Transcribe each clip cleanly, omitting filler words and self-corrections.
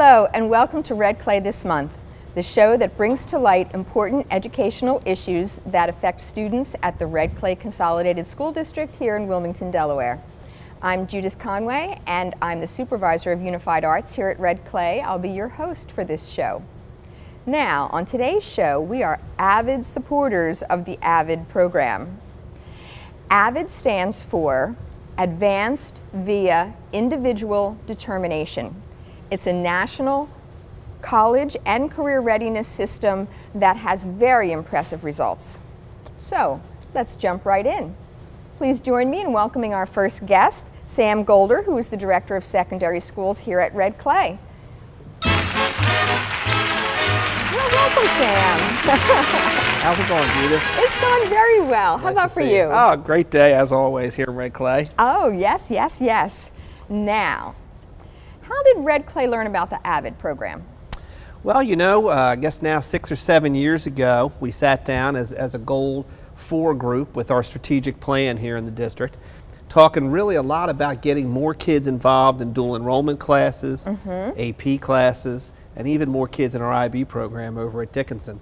Hello and welcome to Red Clay This Month, the show that brings to light important educational issues that affect students at the Red Clay Consolidated School District here in Wilmington, Delaware. I'm Judith Conway and I'm the Supervisor of Unified Arts here at Red Clay. I'll be your host for this show. Now, on today's show, we are avid supporters of the AVID program. AVID stands for Advanced Via Individual Determination. It's a national college and career readiness system that has very impressive results. So, let's jump right in. Please join me in welcoming our first guest, Sam Golder, who is the Director of Secondary Schools here at Red Clay. Well, welcome, Sam. How's it going, Judith? It's going very well. How about for you? Oh, great day as always here in Red Clay. Oh, yes, yes, yes. Now, how did Red Clay learn about the AVID program? Well, I guess now 6 or 7 years ago, we sat down as a Goal 4 group with our strategic plan here in the district, talking really a lot about getting more kids involved in dual enrollment classes, AP classes, and even more kids in our IB program over at Dickinson.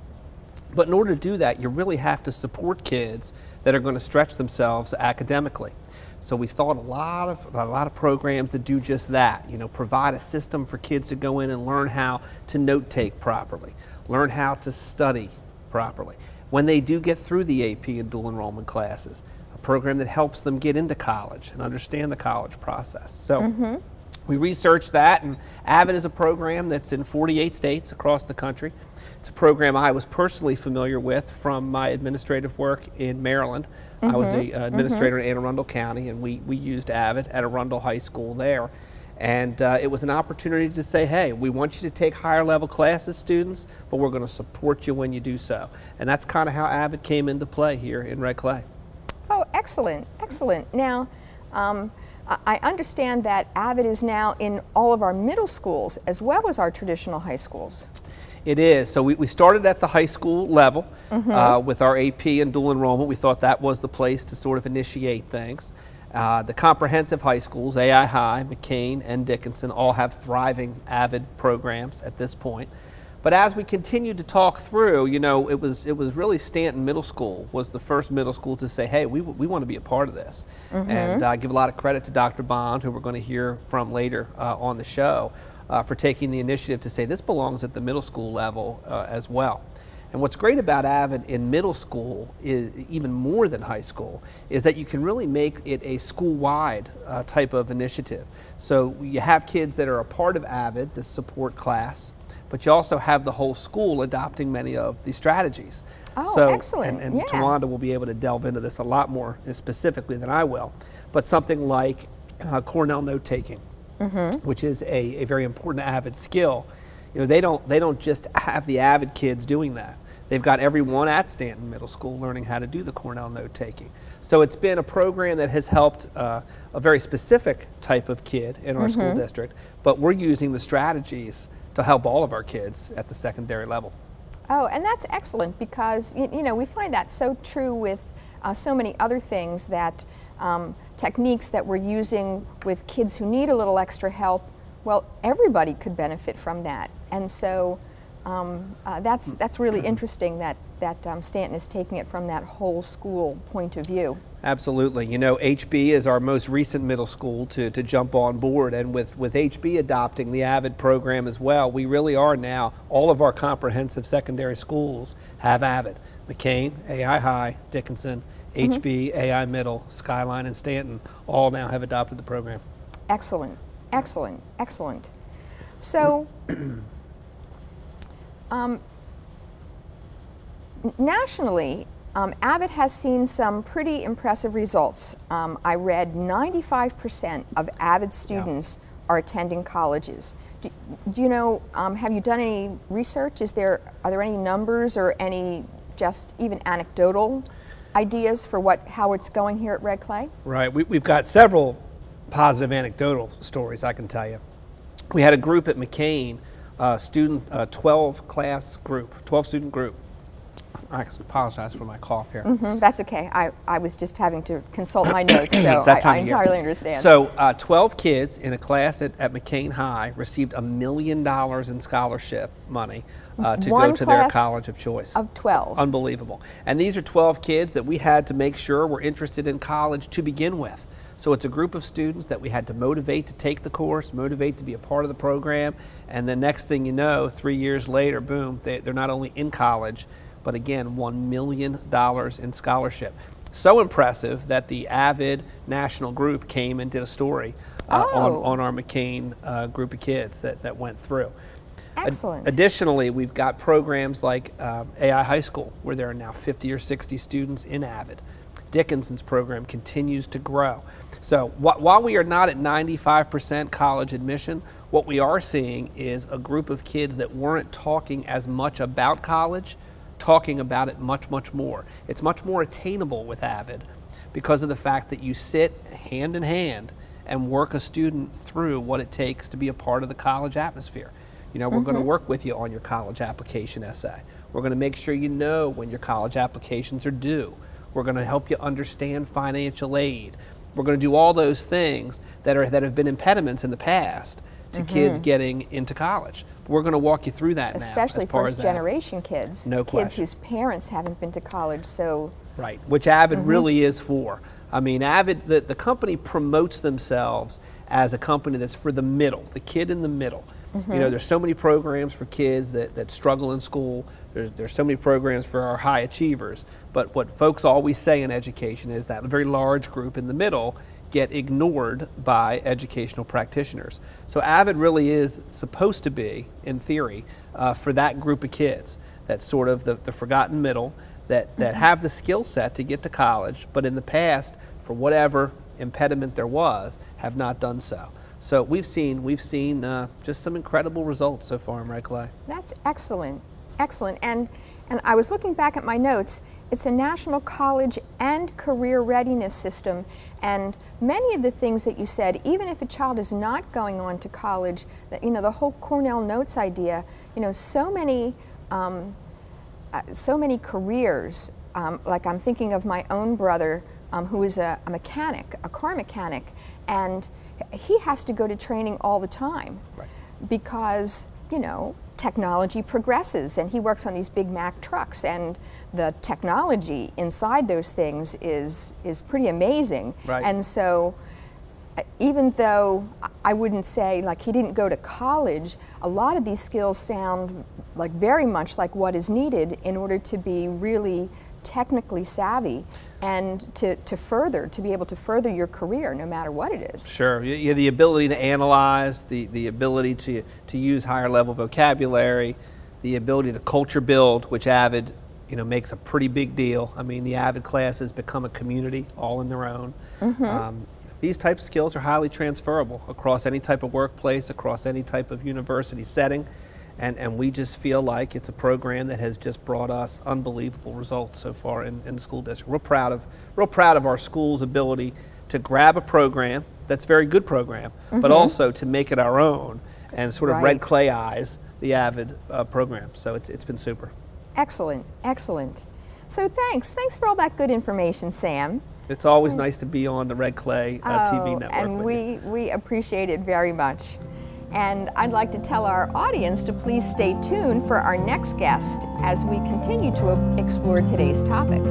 But in order to do that, you really have to support kids that are going to stretch themselves academically. So we thought about a lot of programs that do just that, provide a system for kids to go in and learn how to note take properly, learn how to study properly. When they do get through the AP and dual enrollment classes, a program that helps them get into college and understand the college process. So we researched that, and AVID is a program that's in 48 states across the country. It's a program I was personally familiar with from my administrative work in Maryland. I was an administrator in Anne Arundel County, and we used AVID at Arundel High School there. And it was an opportunity to say, hey, we want you to take higher level classes, students, but we're going to support you when you do so. And that's kind of how AVID came into play here in Red Clay. Oh, excellent, excellent. Now, I understand that AVID is now in all of our middle schools as well as our traditional high schools. It is. So we started at the high school level with our AP and dual enrollment. We thought that was the place to sort of initiate things. The comprehensive high schools, AI High, McCain, and Dickinson, all have thriving AVID programs at this point. But as we continued to talk through, it was really Stanton Middle School was the first middle school to say, hey, we want to be a part of this. And I give a lot of credit to Dr. Bond, who we're going to hear from later on the show, for taking the initiative to say this belongs at the middle school level as well. And what's great about AVID in middle school, is even more than high school, is that you can really make it a school-wide type of initiative. So you have kids that are a part of AVID, the support class, but you also have the whole school adopting many of the strategies. Oh, excellent. And Tawanda will be able to delve into this a lot more specifically than I will. But something like Cornell note-taking, which is a very important AVID skill. They don't just have the AVID kids doing that. They've got everyone at Stanton Middle School learning how to do the Cornell note-taking. So it's been a program that has helped a very specific type of kid in our school district, but we're using the strategies to help all of our kids at the secondary level. Oh, and that's excellent because, we find that so true with so many other things that techniques that we're using with kids who need a little extra help. Well, everybody could benefit from that. And so that's really interesting that Stanton is taking it from that whole school point of view. Absolutely. HB is our most recent middle school to jump on board, and with HB adopting the AVID program as well, we really are now, all of our comprehensive secondary schools have AVID. McCain, AI High, Dickinson, HB, AI Middle, Skyline, and Stanton all now have adopted the program. Excellent, excellent, excellent. So, nationally, AVID has seen some pretty impressive results. I read 95% of AVID students are attending colleges. Do you know, have you done any research? Are there any numbers or any just even anecdotal ideas for how it's going here at Red Clay? Right, we've got several positive anecdotal stories, I can tell you. We had a group at McCain, 12 student group. I apologize for my cough here. That's okay. I was just having to consult my notes, so It's that time I of year. entirely understand. So 12 kids in a class at McCain High received $1 million in scholarship money to One go to their class college of choice. of 12. Unbelievable. And these are 12 kids that we had to make sure were interested in college to begin with. So it's a group of students that we had to motivate to take the course, motivate to be a part of the program, and the next thing you know, 3 years later, boom, they're not only in college, but again, $1 million in scholarship. So impressive that the Avid national group came and did a story on our McCain group of kids that went through. Excellent. Additionally, we've got programs like AI High School, where there are now 50 or 60 students in Avid. Dickinson's program continues to grow. So while we are not at 95% college admission, what we are seeing is a group of kids that weren't talking as much about college, talking about it much, much more. It's much more attainable with Avid because of the fact that you sit hand in hand and work a student through what it takes to be a part of the college atmosphere. You know, we're going to work with you on your college application essay. We're going to make sure you know when your college applications are due. We're going to help you understand financial aid. We're going to do all those things that have been impediments in the past to kids getting into college. We're going to walk you through that now. Especially first generation kids. No kids question. whose parents haven't been to college, so. Right, which Avid really is for. I mean, Avid, the company promotes themselves as a company that's for the middle, the kid in the middle. You know, there's so many programs for kids that struggle in school. There's so many programs for our high achievers. But what folks always say in education is that a very large group in the middle get ignored by educational practitioners. So Avid really is supposed to be, in theory, for that group of kids. That's sort of the forgotten middle that have the skill set to get to college, but in the past, for whatever impediment there was, have not done so. So we've seen just some incredible results so far in Red Clay. That's excellent, excellent. And I was looking back at my notes. It's a national college and career readiness system, and many of the things that you said, even if a child is not going on to college, that, you know, the whole Cornell Notes idea, you know, so many careers. Like I'm thinking of my own brother, who is a mechanic, a car mechanic, and he has to go to training all the time because, you know, technology progresses, and he works on these big Mack trucks, and the technology inside those things is pretty amazing. And so even though I wouldn't say like he didn't go to college, a lot of these skills sound like very much like what is needed in order to be really technically savvy and to be able to further your career no matter what it is. Sure, you have the ability to analyze, the ability to use higher level vocabulary, the ability to culture build, which Avid, you know, makes a pretty big deal. I mean, the Avid classes become a community all in their own. These types of skills are highly transferable across any type of workplace, across any type of university setting. And we just feel like it's a program that has just brought us unbelievable results so far in the school district. Real proud of our school's ability to grab a program that's a very good program, but also to make it our own and sort of Red Clay-ize the Avid program. So it's been super. Excellent, excellent. So thanks for all that good information, Sam. It's always nice to be on the Red Clay TV network. And we appreciate it very much. And I'd like to tell our audience to please stay tuned for our next guest as we continue to explore today's topic.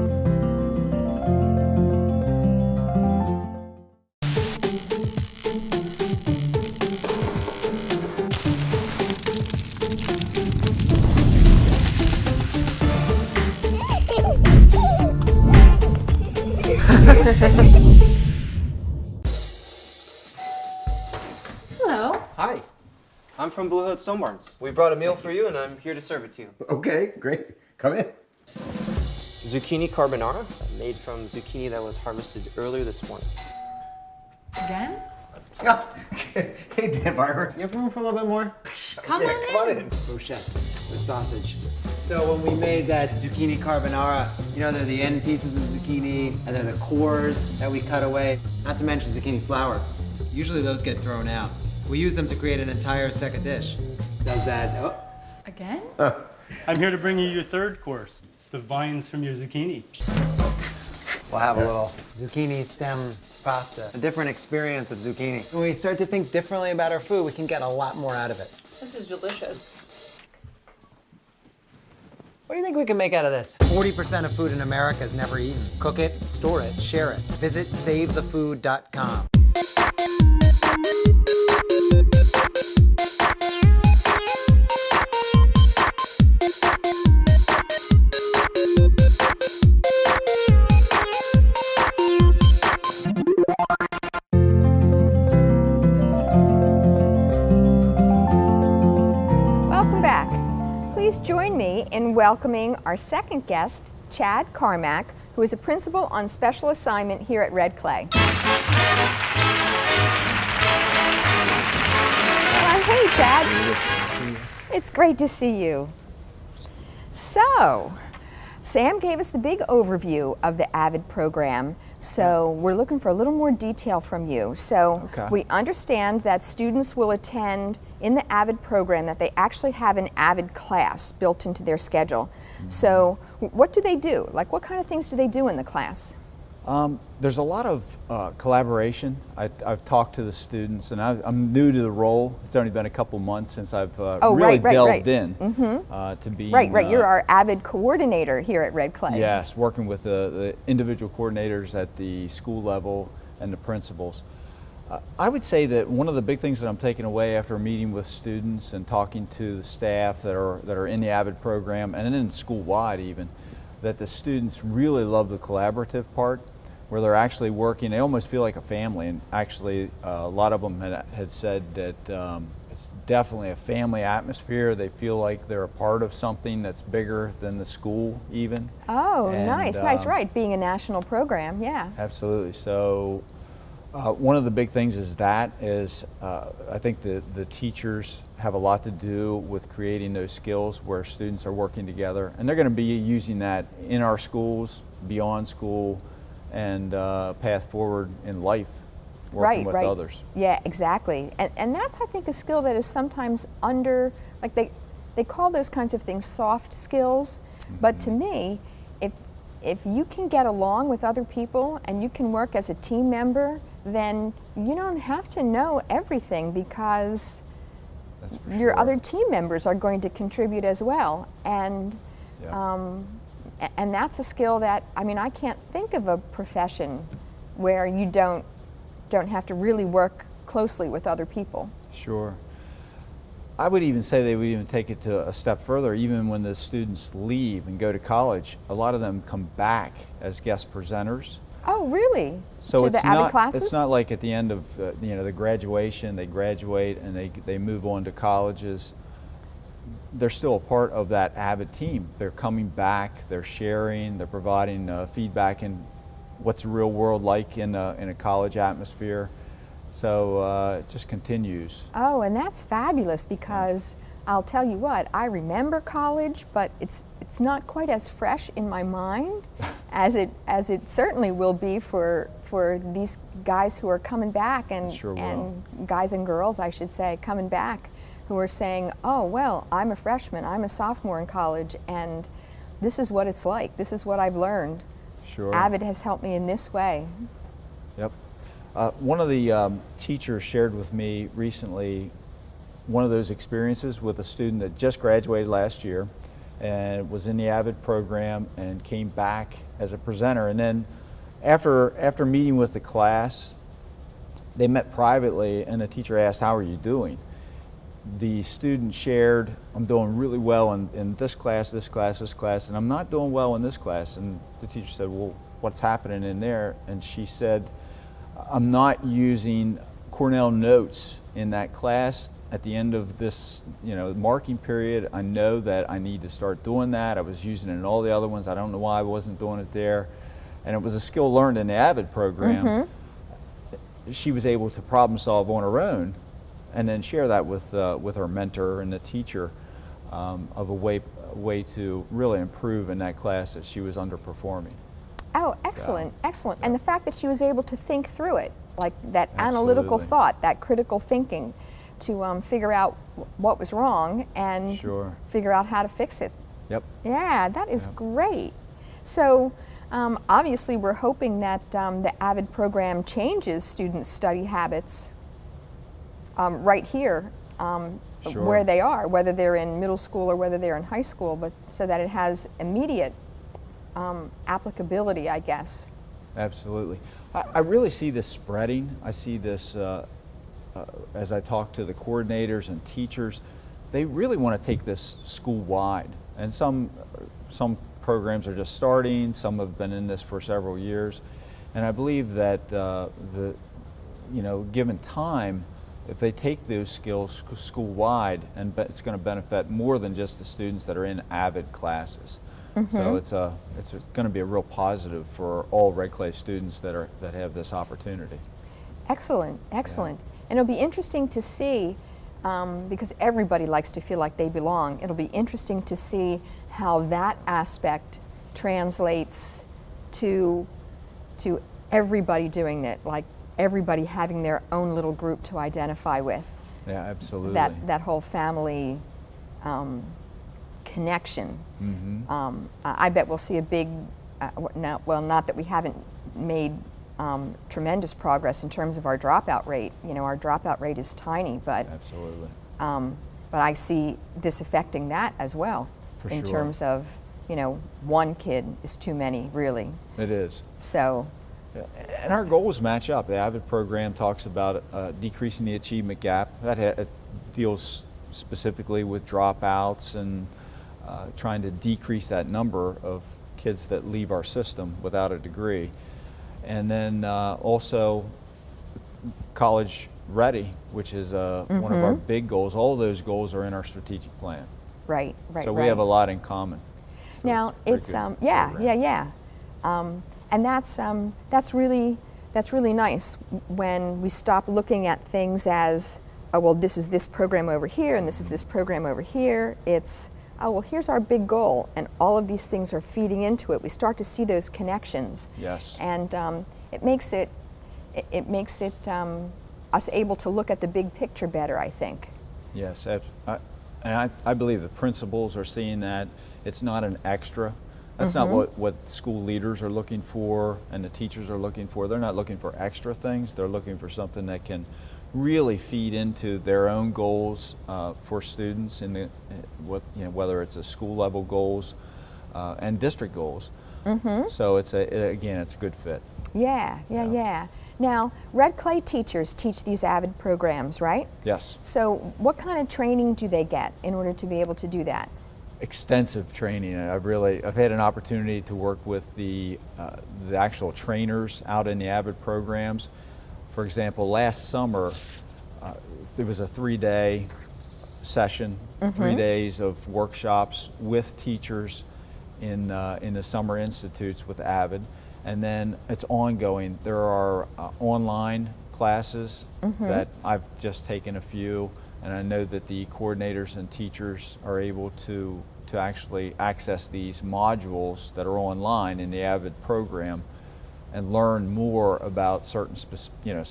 Hello. Hi, I'm from Blue Hood Stone Barns. We brought a meal for you and I'm here to serve it to you. Okay, great. Come in. Zucchini carbonara, made from zucchini that was harvested earlier this morning. Again? Hey, Dan Barber. You have room for a little bit more? Come on in. Brochettes with sausage. So when we made that zucchini carbonara, you know, they're the end pieces of the zucchini, and they're the cores that we cut away, not to mention zucchini flour. Usually those get thrown out. We use them to create an entire second dish. Does that, Again? I'm here to bring you your third course. It's the vines from your zucchini. We'll have a little zucchini stem pasta. A different experience of zucchini. When we start to think differently about our food, we can get a lot more out of it. This is delicious. What do you think we can make out of this? 40% of food in America is never eaten. Cook it, store it, share it. Visit SaveTheFood.com. Welcome back. Please join me in welcoming our second guest, Chad Carmack, who is a principal on special assignment here at Red Clay. Hey, Chad. It's great to see you. So, Sam gave us the big overview of the AVID program, so we're looking for a little more detail from you. So, we understand that students will attend in the AVID program, that they actually have an AVID class built into their schedule. So, what do they do? Like, what kind of things do they do in the class? There's a lot of collaboration. I've talked to the students, and I'm new to the role. It's only been a couple months since I've really delved in to be. Right. You're our AVID coordinator here at Red Clay. Yes, working with the individual coordinators at the school level and the principals. I would say that one of the big things that I'm taking away after meeting with students and talking to the staff that are in the AVID program and then school-wide even, that the students really love the collaborative part, where they're actually working. They almost feel like a family, and actually a lot of them had said that it's definitely a family atmosphere. They feel like they're a part of something that's bigger than the school even. Oh, and, nice, right, being a national program, yeah. Absolutely. So one of the big things is I think the teachers have a lot to do with creating those skills where students are working together, and they're going to be using that in our schools, beyond school, and path forward in life, working with others. Yeah, exactly. And that's, I think, a skill that is sometimes like they call those kinds of things soft skills, but to me, if you can get along with other people and you can work as a team member, then you don't have to know everything, because your other team members are going to contribute as well. And and that's a skill that, I can't think of a profession where you don't have to really work closely with other people. Sure. I would even say they would even take it to a step further. Even when the students leave and go to college, a lot of them come back as guest presenters. Oh, really? So to it's the AVID classes? It's not like at the end of the graduation, they graduate and they move on to colleges. They're still a part of that AVID team. They're coming back, they're sharing, they're providing feedback in what's the real world like in a college atmosphere. So it just continues. Oh, and that's fabulous, because I'll tell you what, I remember college, but it's not quite as fresh in my mind as it certainly will be for these guys who are coming back, and guys and girls, I should say, coming back, who are saying, oh, well, I'm a freshman, I'm a sophomore in college, and this is what it's like, this is what I've learned. Sure. AVID has helped me in this way. Yep. One of the teachers shared with me recently one of those experiences with a student that just graduated last year and was in the AVID program and came back as a presenter. And then after meeting with the class, they met privately, and the teacher asked, how are you doing? The student shared, I'm doing really well in this class, and I'm not doing well in this class. And the teacher said, well, what's happening in there? And she said, I'm not using Cornell notes in that class. At the end of this marking period, I know that I need to start doing that. I was using it in all the other ones. I don't know why I wasn't doing it there. And it was a skill learned in the AVID program. She was able to problem solve on her own, and then share that with her mentor and the teacher of a way to really improve in that class that she was underperforming. Oh, excellent, excellent. And the fact that she was able to think through it, like that analytical thought, that critical thinking, to figure out what was wrong and figure out how to fix it. Yep. Yeah, that is great. So obviously we're hoping that the AVID program changes students' study habits right here Sure. where they are, whether they're in middle school or whether they're in high school, but so that it has immediate applicability, I guess. Absolutely. I really see this spreading. I see this as I talk to the coordinators and teachers. They really want to take this school-wide, and some programs are just starting. Some have been in this for several years, and I believe that given time, if they take those skills school-wide, and it's going to benefit more than just the students that are in AVID classes. So it's going to be a real positive for all Red Clay students that have this opportunity. Excellent, excellent. And it'll be interesting to see, because everybody likes to feel like they belong, it'll be interesting to see how that aspect translates to everybody doing it, like everybody having their own little group to identify with. Yeah, absolutely. That whole family connection. I bet we'll see a big, not that we haven't made tremendous progress in terms of our dropout rate. Our dropout rate is tiny, but Absolutely. But I see this affecting that as well. For in sure. terms of, one kid is too many, really. It is. So, And our goals match up. The AVID program talks about decreasing the achievement gap. That deals specifically with dropouts and trying to decrease that number of kids that leave our system without a degree. And then also college ready, which is one of our big goals. All those goals are in our strategic plan. right. So we have a lot in common. So Now a pretty it's good yeah, program. and that's really nice when we stop looking at things as, oh well, this is this program over here and this is this program over here. It's, oh well, here's our big goal, and all of these things are feeding into it. We start to see those connections. Yes. And it makes it us able to look at the big picture better, I think. Yes, and I believe the principals are seeing that it's not an extra. That's not what school leaders are looking for and the teachers are looking for. They're not looking for extra things. They're looking for something that can really feed into their own goals for students in whether it's a school level goals and district goals. So it's again, it's a good fit. Yeah. Now, Red Clay teachers teach these AVID programs, right? Yes. So what kind of training do they get in order to be able to do that? Extensive training. I've had an opportunity to work with the actual trainers out in the AVID programs. For example, last summer there was a 3-day session, 3 days of workshops with teachers in the summer institutes with AVID, and then it's ongoing. There are online classes that I've just taken a few, and I know that the coordinators and teachers are able to actually access these modules that are online in the AVID program and learn more about certain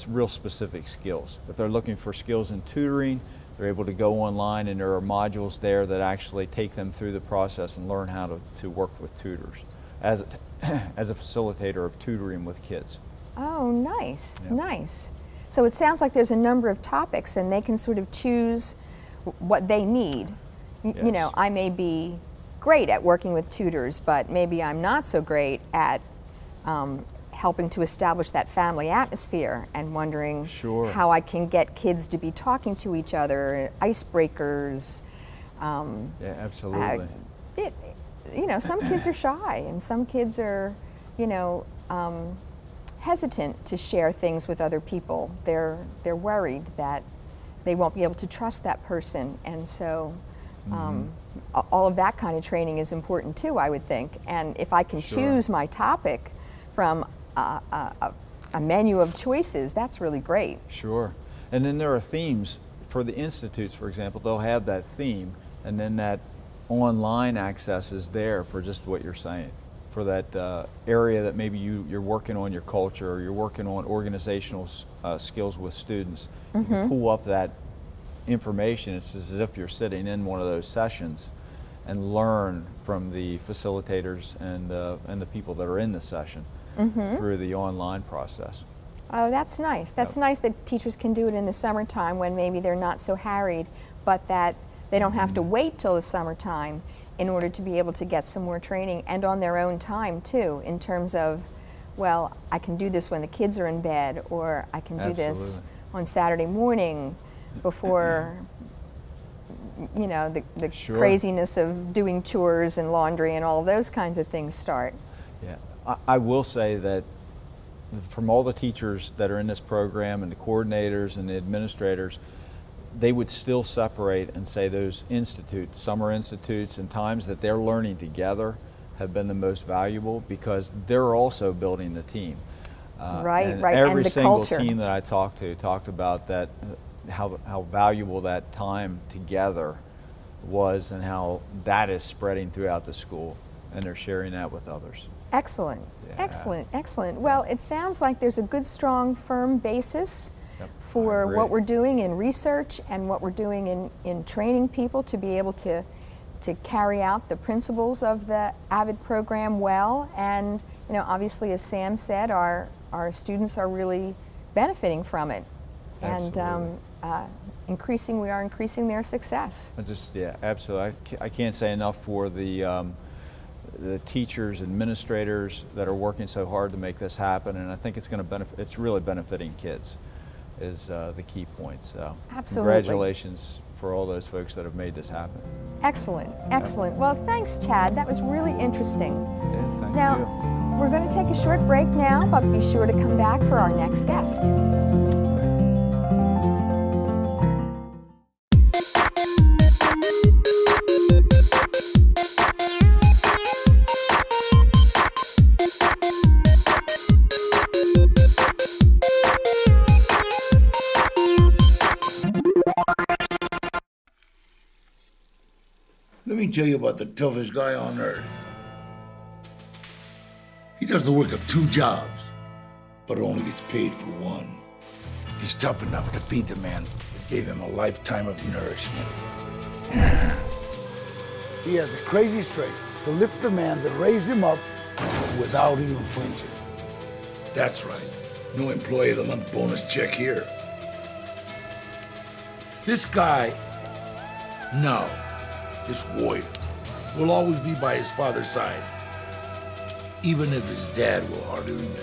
real specific skills. If they're looking for skills in tutoring, they're able to go online, and there are modules there that actually take them through the process and learn how to work with tutors as a facilitator of tutoring with kids. Oh, nice, Yeah. nice. So it sounds like there's a number of topics, and they can sort of choose what they need. You know, Yes. I may be great at working with tutors, but maybe I'm not so great at helping to establish that family atmosphere, and wondering Sure. how I can get kids to be talking to each other, icebreakers. Yeah, absolutely. Some kids are shy, and some kids are, hesitant to share things with other people. They're worried that they won't be able to trust that person, and so all of that kind of training is important too, I would think. And if I can Sure. choose my topic from a menu of choices, that's really great. Sure. And then there are themes for the institutes, for example. They'll have that theme, and then that online access is there for just what you're saying, for that area that maybe you're working on your culture, or you're working on organizational skills with students. You can pull up that information. It's as if you're sitting in one of those sessions and learn from the facilitators and the people that are in the session through the online process. Oh, that's nice. That's nice that teachers can do it in the summertime when maybe they're not so harried, but that they don't have to wait till the summertime in order to be able to get some more training, and on their own time too, in terms of, well, I can do this when the kids are in bed, or I can do this on Saturday morning before you know, the craziness of doing chores and laundry and all of those kinds of things start. Yeah, I will say that from all the teachers that are in this program and the coordinators and the administrators, they would still separate and say those institutes, summer institutes and times that they're learning together have been the most valuable, because they're also building the team. Right, and right, every and the single culture. team that I talked to talked about that, how valuable that time together was, and how that is spreading throughout the school, and they're sharing that with others. Excellent, excellent, excellent. Well, it sounds like there's a good, strong, firm basis for what we're doing in research and what we're doing in training people to be able to carry out the principles of the AVID program well. And, you know, obviously, as Sam said, our students are really benefiting from it. Absolutely. And we are increasing their success. Absolutely. I can't say enough for the teachers, administrators that are working so hard to make this happen, and I think it's going to benefit. It's really benefiting kids, is the key point. So, absolutely. Congratulations for all those folks that have made this happen. Excellent, excellent. Well, thanks, Chad. That was really interesting. Yeah, thank now, you. We're going to take a short break now, but be sure to come back for our next guest. Let me tell you about the toughest guy on earth. He does the work of 2 jobs, but only gets paid for one. He's tough enough to feed the man that gave him a lifetime of nourishment. He has the crazy strength to lift the man that raised him up without even flinching. That's right. No employee of the month bonus check here. This guy, no. This warrior will always be by his father's side, even if his dad will hardly remember.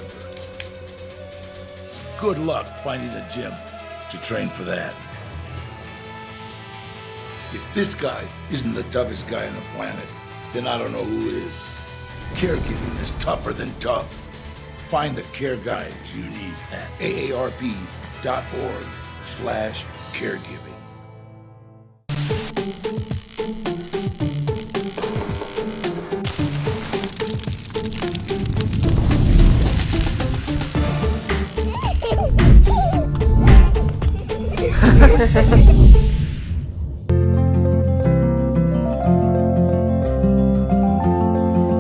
Good luck finding a gym to train for that. If this guy isn't the toughest guy on the planet, then I don't know who is. Caregiving is tougher than tough. Find the care guides you need at aarp.org/caregiving.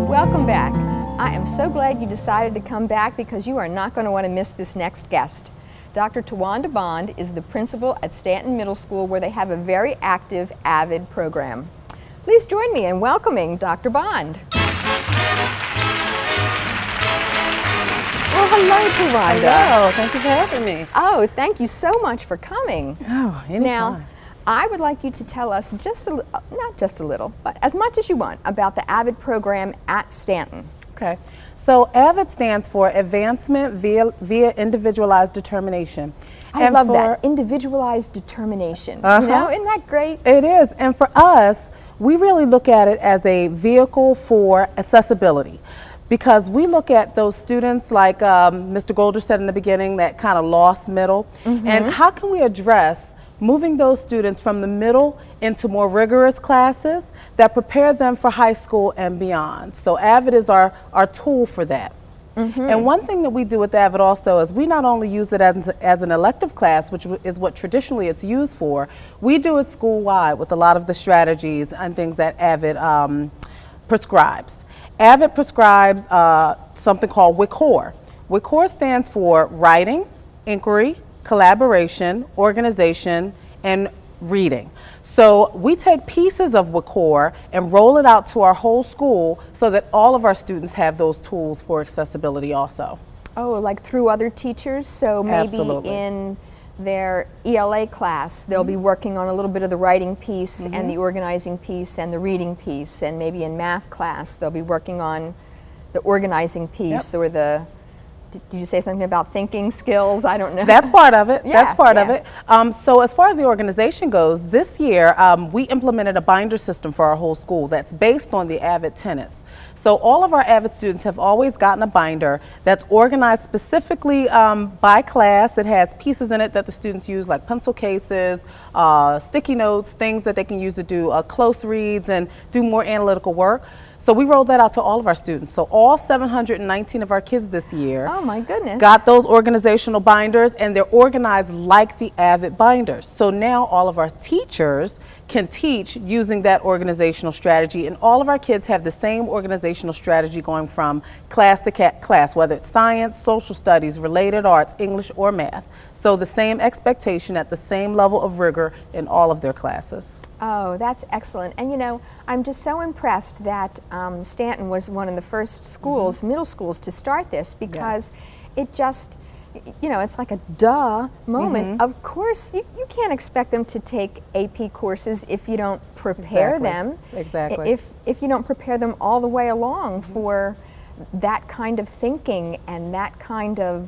Welcome back. I am so glad you decided to come back, because you are not going to want to miss this next guest. Dr. Tawanda Bond is the principal at Stanton Middle School, where they have a very active AVID program. Please join me in welcoming Dr. Bond. Well, hello, Tawanda. Hello, thank you for having me. Oh, thank you so much for coming. Oh, anytime. Now, I would like you to tell us not just a little, but as much as you want, about the AVID program at Stanton. Okay, so AVID stands for Advancement via Individualized Determination. I love that, individualized determination. You know, isn't that great? It is, and for us, we really look at it as a vehicle for accessibility, because we look at those students, like Mr. Golder said in the beginning, that kind of lost middle, and how can we address moving those students from the middle into more rigorous classes that prepare them for high school and beyond. So AVID is our tool for that. And one thing that we do with AVID also is we not only use it as an elective class, which is what traditionally it's used for, we do it school-wide with a lot of the strategies and things that AVID prescribes. AVID prescribes something called WICOR. WICOR stands for Writing, Inquiry, Collaboration, Organization, and Reading. So we take pieces of WCOR and roll it out to our whole school so that all of our students have those tools for accessibility also. Oh, like through other teachers? So maybe Absolutely. in their ELA class, they'll be working on a little bit of the writing piece and the organizing piece and the reading piece, and maybe in math class, they'll be working on the organizing piece or the, did you say something about thinking skills? I don't know. That's part of it. Yeah, That's part of yeah. it. So as far as the organization goes, this year we implemented a binder system for our whole school that's based on the AVID tenets. So all of our AVID students have always gotten a binder that's organized specifically by class. It has pieces in it that the students use, like pencil cases, sticky notes, things that they can use to do close reads and do more analytical work. So we rolled that out to all of our students. So all 719 of our kids this year Oh my goodness. got those organizational binders, and they're organized like the AVID binders. So now all of our teachers can teach using that organizational strategy, and all of our kids have the same organizational strategy going from class to class, whether it's science, social studies, related arts, English, or math. So the same expectation at the same level of rigor in all of their classes. Oh, that's excellent. And you know, I'm just so impressed that Stanton was one of the first schools, middle schools, to start this, because it just, you know, it's like a duh moment. Of course, you can't expect them to take AP courses if you don't prepare them. Exactly. If you don't prepare them all the way along for that kind of thinking and that kind of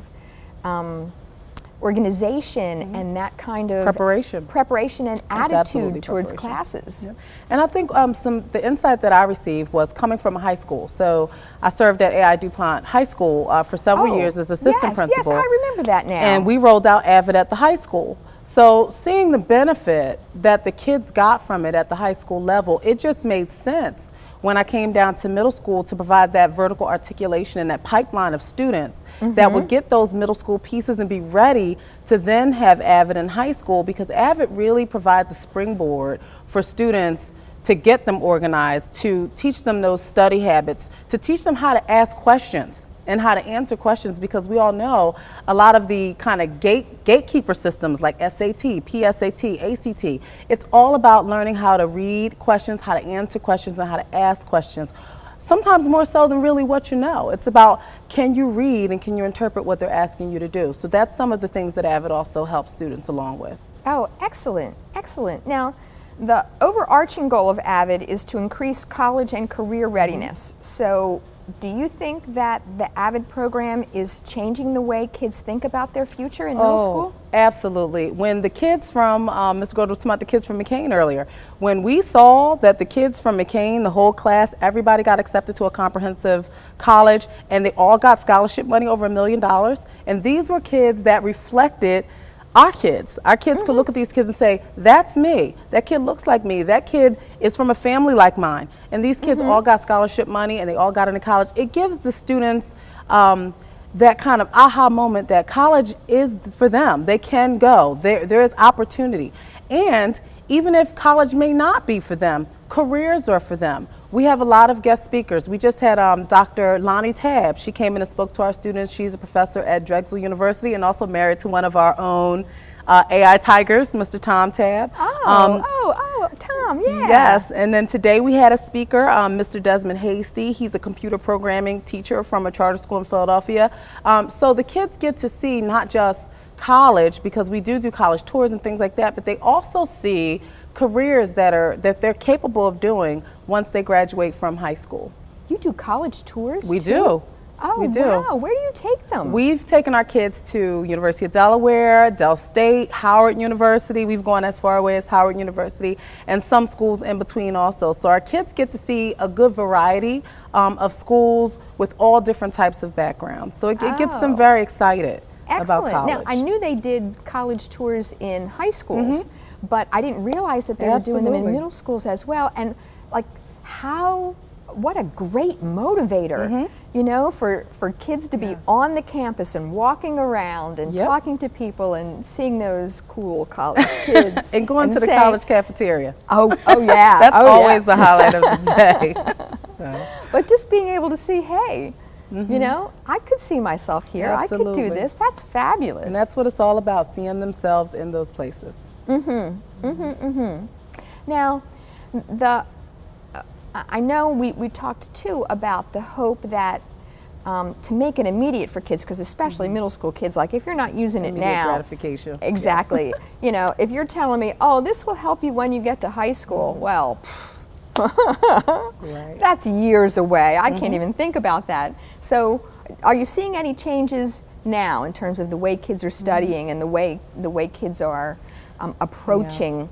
organization and that kind of preparation and attitude towards classes. Yep. And I think the insight that I received was coming from a high school. So I served at AI DuPont High School for several years as assistant principal. Yes, I remember that now. And we rolled out AVID at the high school. So seeing the benefit that the kids got from it at the high school level, it just made sense when I came down to middle school to provide that vertical articulation and that pipeline of students that would get those middle school pieces and be ready to then have AVID in high school, because AVID really provides a springboard for students to get them organized, to teach them those study habits, to teach them how to ask questions and how to answer questions, because we all know a lot of the kind of gatekeeper systems like SAT, PSAT, ACT, it's all about learning how to read questions, how to answer questions, and how to ask questions. Sometimes more so than really what you know. It's about, can you read and can you interpret what they're asking you to do? So that's some of the things that AVID also helps students along with. Oh, excellent, excellent. Now, the overarching goal of AVID is to increase college and career readiness. So do you think that the AVID program is changing the way kids think about their future in middle school? Absolutely. When the kids from, Mr. Gold was talking about the kids from McCain earlier, when we saw that the kids from McCain, the whole class, everybody got accepted to a comprehensive college, and they all got scholarship money over $1 million, and these were kids that reflected our kids. Our kids could look at these kids and say, that's me. That kid looks like me. That kid is from a family like mine. And these kids all got scholarship money and they all got into college. It gives the students that kind of aha moment that college is for them. They can go. There is opportunity. And even if college may not be for them, careers are for them. We have a lot of guest speakers. We just had Dr. Lonnie Tabb. She came in and spoke to our students. She's a professor at Drexel University and also married to one of our own AI Tigers, Mr. Tom Tabb. Tom, yeah. Yes, and then today we had a speaker, Mr. Desmond Hasty. He's a computer programming teacher from a charter school in Philadelphia. So the kids get to see not just college, because we do college tours and things like that, but they also see careers that they're capable of doing once they graduate from high school. You do college tours We too? do. Oh, We do. wow. Where do you take them? We've taken our kids to University of Delaware, Del State, Howard University. We've gone as far away as Howard University, and some schools in between also. So our kids get to see a good variety of schools with all different types of backgrounds. So it gets them very excited about Excellent. college. Now, I knew they did college tours in high schools, but I didn't realize that they were doing them in Absolutely. middle schools as well. And like, what a great motivator, you know, for kids to be on the campus and walking around and talking to people and seeing those cool college kids. And going to the saying, college cafeteria. Oh yeah. That's oh, always yeah. the highlight of the day. So. But just being able to see, hey, you know, I could see myself here. I could do Absolutely. this. That's fabulous. And that's what it's all about, seeing themselves in those places. Now, I know we talked too about the hope that to make it immediate for kids, because especially middle school kids, like if you're not using it Immediate now, gratification. exactly. You know, if you're telling me, oh, this will help you when you get to high school, well, Right. that's years away. I can't even think about that. So, are you seeing any changes now in terms of the way kids are studying and the way kids are approaching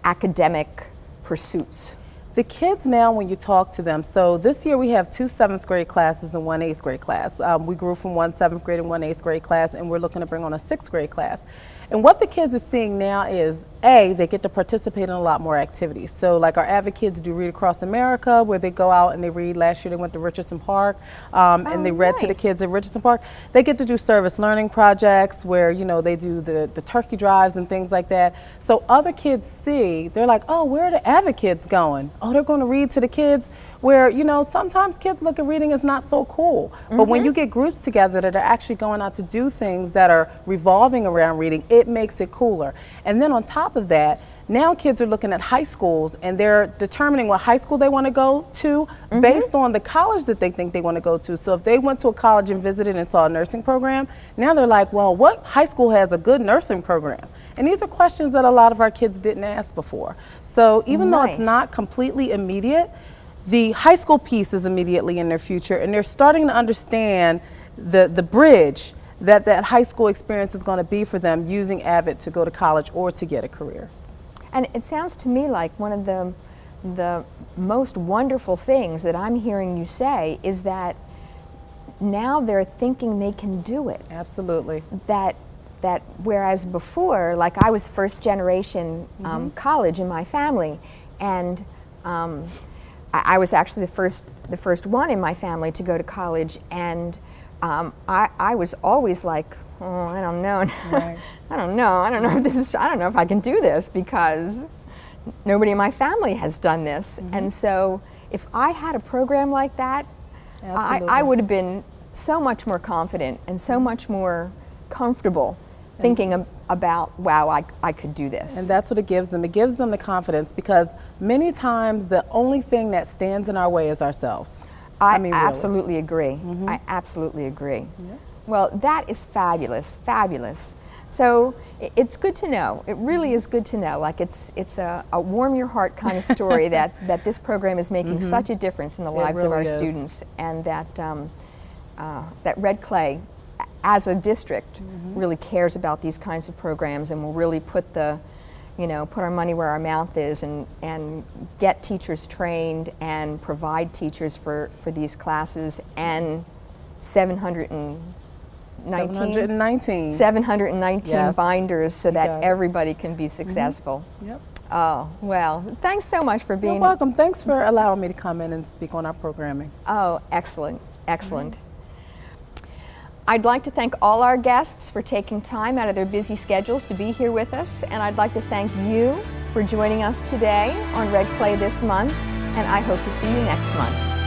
academic pursuits? The kids now, when you talk to them, so this year we have 2 7th grade classes and 1 8th grade class. We grew from 1 7th grade and 1 8th grade class, and we're looking to bring on a 6th grade class. And what the kids are seeing now is, A, they get to participate in a lot more activities. So like our Avid kids do Read Across America, where they go out and they read. Last year they went to Richardson Park and they read to the nice. kids at Richardson Park. They get to do service learning projects where, you know, they do the turkey drives and things like that. So other kids see, they're like, oh, where are the Avid kids going? Oh, they're going to read to the kids, where, you know, sometimes kids look at reading as not so cool. But when you get groups together that are actually going out to do things that are revolving around reading, it makes it cooler. And then on top of that, now kids are looking at high schools and they're determining what high school they want to go to based on the college that they think they want to go to. So if they went to a college and visited and saw a nursing program, now they're like, well, what high school has a good nursing program? And these are questions that a lot of our kids didn't ask before. So even though it's Nice. not completely immediate, the high school piece is immediately in their future, and they're starting to understand the bridge that high school experience is going to be for them using Avid to go to college or to get a career. And it sounds to me like one of the most wonderful things that I'm hearing you say is that now they're thinking they can do it. Absolutely. That whereas before, like I was first generation college in my family, and I was actually the first one in my family to go to college, and I was always like, oh, I don't know, Right. I don't know if this is, I don't know if I can do this because nobody in my family has done this, and so if I had a program like that, I Absolutely. would have been so much more confident and so much more comfortable thinking about, wow, I could do this. And that's what it gives them. It gives them the confidence, because many times the only thing that stands in our way is ourselves. I mean, really. absolutely agree. I absolutely agree. Well, that is fabulous, fabulous. So it's good to know. It really is good to know. Like it's a warm your heart kind of story that this program is making such a difference in the lives of really our is. students, and that that Red Clay, as a district, really cares about these kinds of programs and will really put our money where our mouth is and get teachers trained and provide teachers for these classes, and 719 Yes. binders so You got that it. everybody can be successful. Yep. Oh, well, thanks so much for being. You're welcome. Thanks for allowing me to come in and speak on our programming. Oh, excellent, excellent. I'd like to thank all our guests for taking time out of their busy schedules to be here with us, and I'd like to thank you for joining us today on Red Clay this month, and I hope to see you next month.